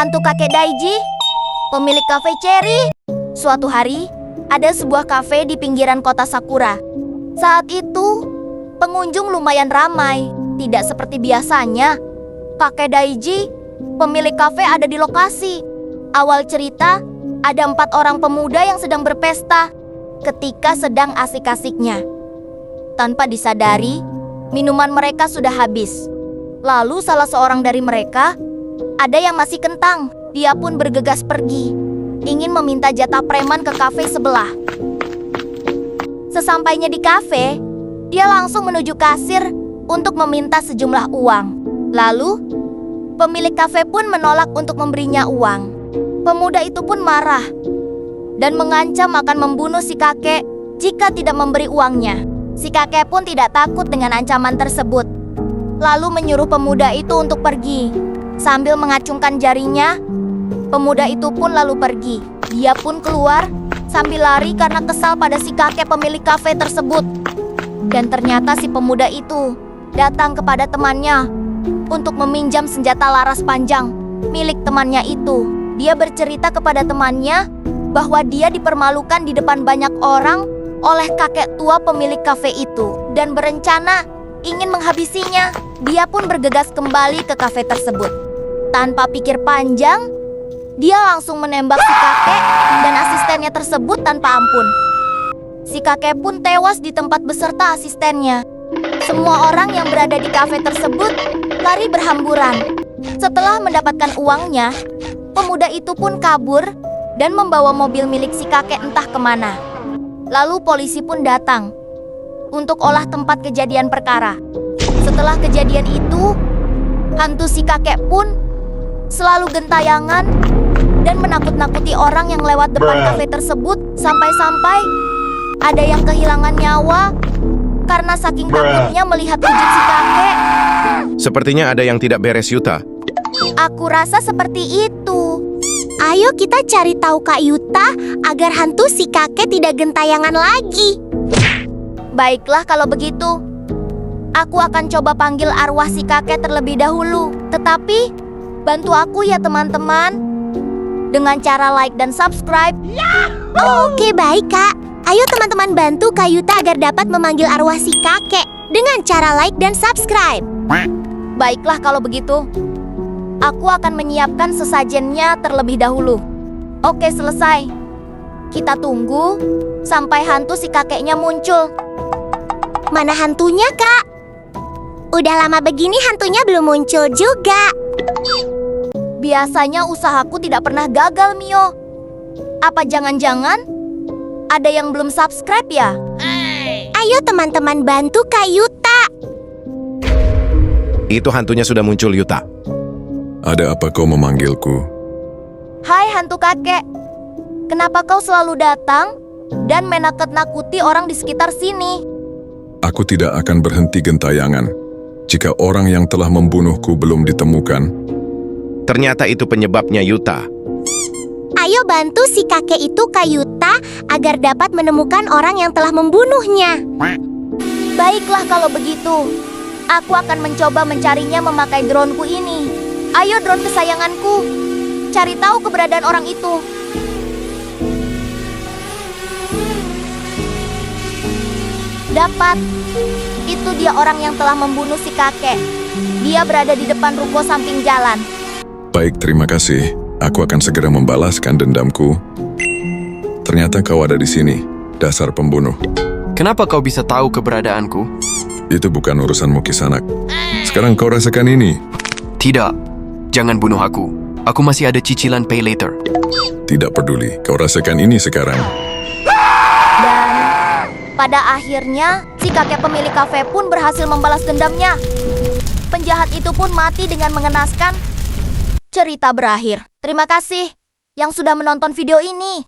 Hantu kakek Daiji, pemilik kafe Cherry. Suatu hari, ada sebuah kafe di pinggiran kota Sakura. Saat itu, pengunjung lumayan ramai. Tidak seperti biasanya. Kakek Daiji, pemilik kafe, ada di lokasi. Awal cerita, ada 4 orang pemuda yang sedang berpesta ketika sedang asik-asiknya. Tanpa disadari, minuman mereka sudah habis. Lalu salah seorang dari mereka, ada yang masih kentang. Dia pun bergegas pergi, ingin meminta jatah preman ke kafe sebelah. Sesampainya di kafe, dia langsung menuju kasir untuk meminta sejumlah uang. Lalu, pemilik kafe pun menolak untuk memberinya uang. Pemuda itu pun marah dan mengancam akan membunuh si kakek jika tidak memberi uangnya. Si kakek pun tidak takut dengan ancaman tersebut, lalu menyuruh pemuda itu untuk pergi. Sambil mengacungkan jarinya, pemuda itu pun lalu pergi. Dia pun keluar sambil lari karena kesal pada si kakek pemilik kafe tersebut. Dan ternyata si pemuda itu datang kepada temannya untuk meminjam senjata laras panjang milik temannya itu. Dia bercerita kepada temannya bahwa dia dipermalukan di depan banyak orang oleh kakek tua pemilik kafe itu dan berencana ingin menghabisinya. Dia pun bergegas kembali ke kafe tersebut. Tanpa pikir panjang, dia langsung menembak si kakek dan asistennya tersebut tanpa ampun. Si kakek pun tewas di tempat beserta asistennya. Semua orang yang berada di kafe tersebut lari berhamburan. Setelah mendapatkan uangnya, pemuda itu pun kabur dan membawa mobil milik si kakek entah kemana. Lalu polisi pun datang untuk olah tempat kejadian perkara. Setelah kejadian itu, hantu si kakek pun selalu gentayangan dan menakut-nakuti orang yang lewat depan kafe tersebut. Sampai-sampai ada yang kehilangan nyawa karena saking takutnya melihat wujud si kakek. Sepertinya ada yang tidak beres, Yuta. Aku rasa seperti itu. Ayo kita cari tahu Kak Yuta agar hantu si kakek tidak gentayangan lagi. Baiklah kalau begitu. Aku akan coba panggil arwah si kakek terlebih dahulu. Tetapi, bantu aku ya teman-teman dengan cara like dan subscribe. Oke, baik Kak. Ayo teman-teman bantu Kak Yuta agar dapat memanggil arwah si kakek dengan cara like dan subscribe. Baiklah kalau begitu. Aku akan menyiapkan sesajennya terlebih dahulu. Oke, selesai. Kita tunggu sampai hantu si kakeknya muncul. Mana hantunya, Kak? Udah lama begini hantunya belum muncul juga. Biasanya usahaku tidak pernah gagal, Mio. Apa jangan-jangan ada yang belum subscribe ya? Ayo teman-teman bantu Kak Yuta. Itu hantunya sudah muncul, Yuta. Ada apa kau memanggilku? Hai hantu kakek. Kenapa kau selalu datang dan menakut-nakuti orang di sekitar sini? Aku tidak akan berhenti gentayangan jika orang yang telah membunuhku belum ditemukan. Ternyata itu penyebabnya, Yuta. Ayo bantu si kakek itu Kak Yuta agar dapat menemukan orang yang telah membunuhnya. Baiklah kalau begitu. Aku akan mencoba mencarinya memakai droneku ini. Ayo drone kesayanganku, cari tahu keberadaan orang itu. Dapat. Itu dia orang yang telah membunuh si kakek. Dia berada di depan ruko samping jalan. Baik, terima kasih. Aku akan segera membalaskan dendamku. Ternyata kau ada di sini, dasar pembunuh. Kenapa kau bisa tahu keberadaanku? Itu bukan urusanmu, Kisanak. Sekarang kau rasakan ini. Tidak, jangan bunuh aku. Aku masih ada cicilan pay later. Tidak peduli, kau rasakan ini sekarang. Dan pada akhirnya, si kakek pemilik kafe pun berhasil membalas dendamnya. Penjahat itu pun mati dengan mengenaskan. Cerita berakhir. Terima kasih yang sudah menonton video ini.